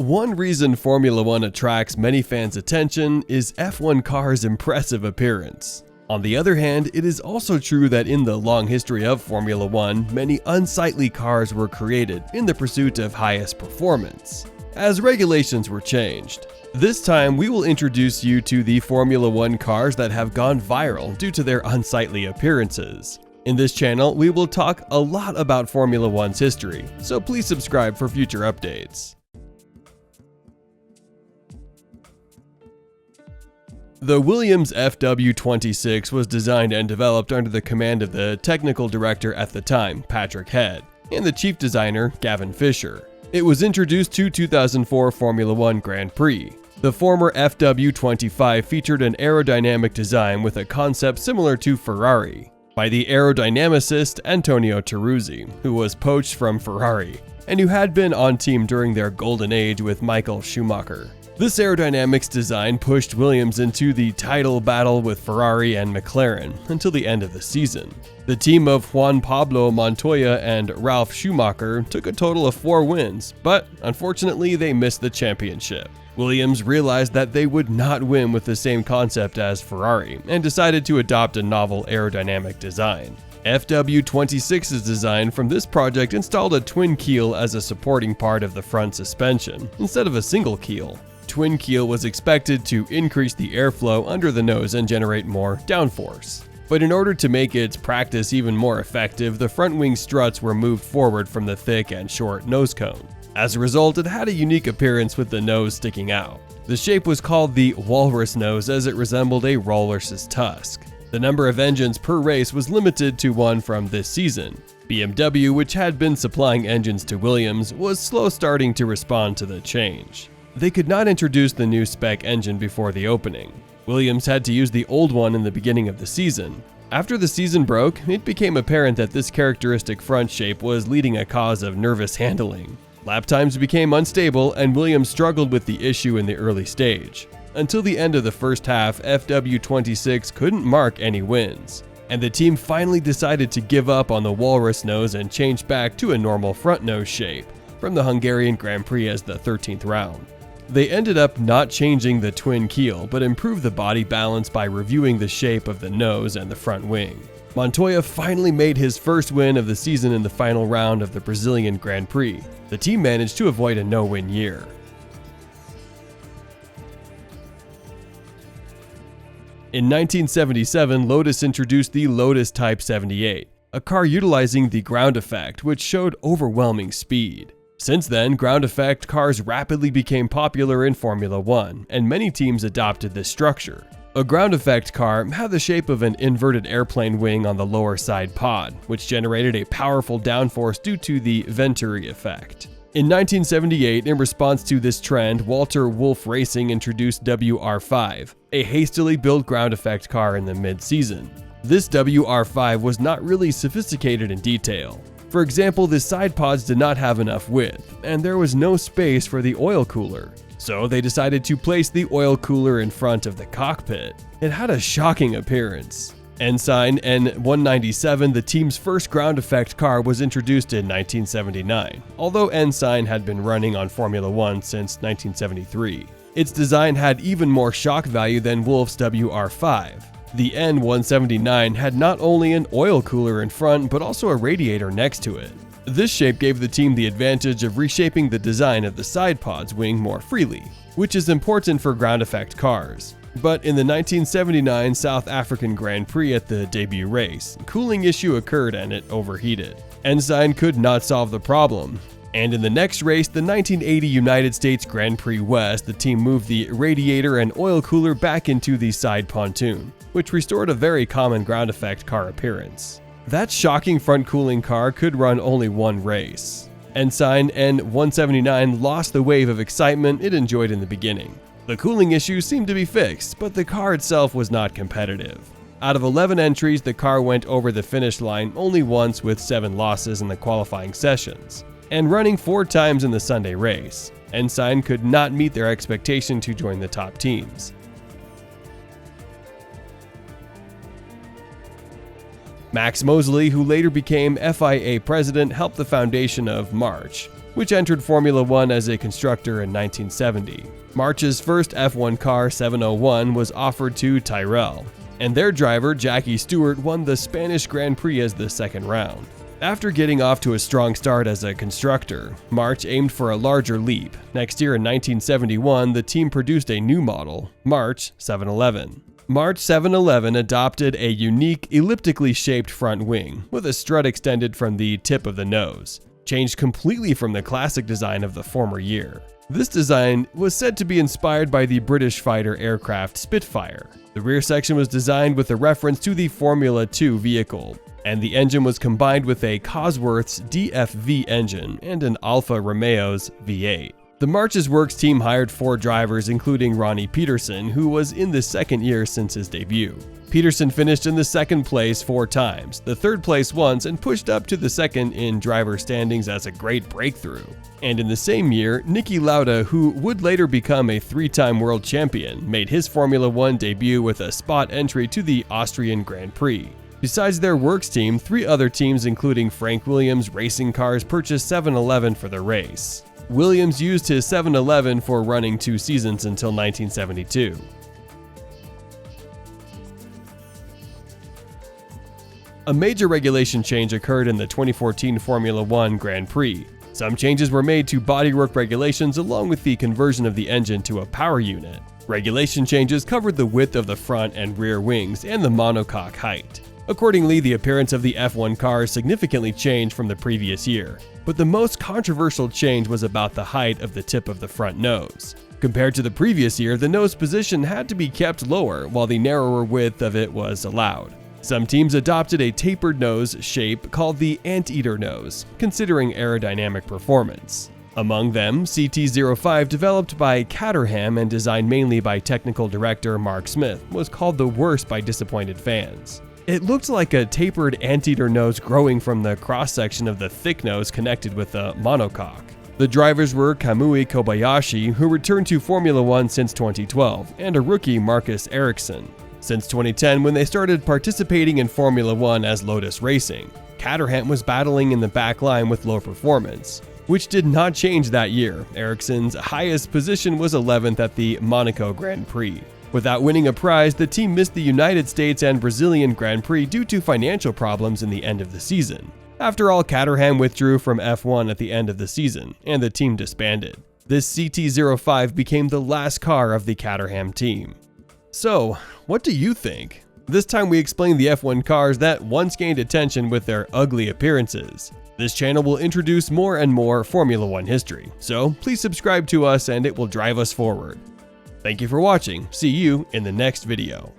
One reason Formula 1 attracts many fans' attention is F1 cars' impressive appearance. On the other hand, it is also true that in the long history of Formula 1, many unsightly cars were created in the pursuit of highest performance, as regulations were changed. This time, we will introduce you to the Formula 1 cars that have gone viral due to their unsightly appearances. In this channel, we will talk a lot about Formula 1's history, so please subscribe for future updates. The Williams FW26 was designed and developed under the command of the technical director at the time, Patrick Head, and the chief designer, Gavin Fisher. It was introduced to 2004 Formula 1 Grand Prix. The former FW25 featured an aerodynamic design with a concept similar to Ferrari, by the aerodynamicist Antonio Teruzzi, who was poached from Ferrari, and who had been on team during their golden age with Michael Schumacher. This aerodynamics design pushed Williams into the title battle with Ferrari and McLaren until the end of the season. The team of Juan Pablo Montoya and Ralf Schumacher took a total of 4 wins, but unfortunately they missed the championship. Williams realized that they would not win with the same concept as Ferrari and decided to adopt a novel aerodynamic design. FW26's design from this project installed a twin keel as a supporting part of the front suspension instead of a single keel. Twin keel was expected to increase the airflow under the nose and generate more downforce. But in order to make its practice even more effective, the front wing struts were moved forward from the thick and short nose cone. As a result, it had a unique appearance with the nose sticking out. The shape was called the walrus nose as it resembled a walrus's tusk. The number of engines per race was limited to 1 from this season. BMW, which had been supplying engines to Williams, was slow starting to respond to the change. They could not introduce the new spec engine before the opening. Williams had to use the old one in the beginning of the season. After the season broke, it became apparent that this characteristic front shape was leading a cause of nervous handling. Lap times became unstable and Williams struggled with the issue in the early stage. Until the end of the first half, FW26 couldn't mark any wins, and the team finally decided to give up on the walrus nose and change back to a normal front nose shape from the Hungarian Grand Prix as the 13th round. They ended up not changing the twin keel, but improved the body balance by reviewing the shape of the nose and the front wing. Montoya finally made his first win of the season in the final round of the Brazilian Grand Prix. The team managed to avoid a no-win year. In 1977, Lotus introduced the Lotus Type 78, a car utilizing the ground effect, which showed overwhelming speed. Since then, ground effect cars rapidly became popular in Formula 1, and many teams adopted this structure. A ground effect car had the shape of an inverted airplane wing on the lower side pod, which generated a powerful downforce due to the Venturi effect. In 1978, in response to this trend, Walter Wolf Racing introduced WR5, a hastily built ground effect car in the mid-season. This WR5 was not really sophisticated in detail. For example, the side pods did not have enough width, and there was no space for the oil cooler. So they decided to place the oil cooler in front of the cockpit. It had a shocking appearance. Ensign N179, the team's first ground effect car, was introduced in 1979, although Ensign had been running on Formula 1 since 1973. Its design had even more shock value than Wolf's WR5. The N179 had not only an oil cooler in front, but also a radiator next to it. This shape gave the team the advantage of reshaping the design of the side pod's wing more freely, which is important for ground effect cars. But in the 1979 South African Grand Prix at the debut race, a cooling issue occurred and it overheated. Ensign could not solve the problem. And in the next race, the 1980 United States Grand Prix West, the team moved the radiator and oil cooler back into the side pontoon, which restored a very common ground effect car appearance. That shocking front cooling car could run only one race. Ensign N179 lost the wave of excitement it enjoyed in the beginning. The cooling issue seemed to be fixed, but the car itself was not competitive. Out of 11 entries, the car went over the finish line only once with 7 losses in the qualifying sessions, and running 4 times in the Sunday race. Ensign could not meet their expectation to join the top teams. Max Mosley, who later became FIA president, helped the foundation of March, which entered Formula 1 as a constructor in 1970. March's first F1 car, 701, was offered to Tyrrell, and their driver, Jackie Stewart, won the Spanish Grand Prix as the second round. After getting off to a strong start as a constructor, March aimed for a larger leap. Next year in 1971, the team produced a new model, March 711. March 711 adopted a unique, elliptically shaped front wing, with a strut extended from the tip of the nose, changed completely from the classic design of the former year. This design was said to be inspired by the British fighter aircraft Spitfire. The rear section was designed with a reference to the Formula 2 vehicle, and the engine was combined with a Cosworth's DFV engine and an Alfa Romeo's V8. The March's Works team hired 4 drivers, including Ronnie Peterson, who was in the second year since his debut. Peterson finished in the second place 4 times, the third place once, and pushed up to the second in driver standings as a great breakthrough. And in the same year, Niki Lauda, who would later become a 3-time world champion, made his Formula 1 debut with a spot entry to the Austrian Grand Prix. Besides their Works team, 3 other teams including Frank Williams Racing Cars purchased 711 for the race. Williams used his 711 for running 2 seasons until 1972. A major regulation change occurred in the 2014 Formula 1 Grand Prix. Some changes were made to bodywork regulations along with the conversion of the engine to a power unit. Regulation changes covered the width of the front and rear wings and the monocoque height. Accordingly, the appearance of the F1 cars significantly changed from the previous year, but the most controversial change was about the height of the tip of the front nose. Compared to the previous year, the nose position had to be kept lower, while the narrower width of it was allowed. Some teams adopted a tapered nose shape called the anteater nose, considering aerodynamic performance. Among them, CT05, developed by Caterham and designed mainly by technical director Mark Smith, was called the worst by disappointed fans. It looked like a tapered anteater nose growing from the cross-section of the thick nose connected with the monocoque. The drivers were Kamui Kobayashi, who returned to Formula 1 since 2012, and a rookie Marcus Ericsson. Since 2010, when they started participating in Formula 1 as Lotus Racing, Caterham was battling in the back line with low performance, which did not change that year. Ericsson's highest position was 11th at the Monaco Grand Prix. Without winning a prize, the team missed the United States and Brazilian Grand Prix due to financial problems in the end of the season. After all, Caterham withdrew from F1 at the end of the season, and the team disbanded. This CT05 became the last car of the Caterham team. So, what do you think? This time we explain the F1 cars that once gained attention with their ugly appearances. This channel will introduce more and more Formula 1 history, so please subscribe to us and it will drive us forward. Thank you for watching. See you in the next video.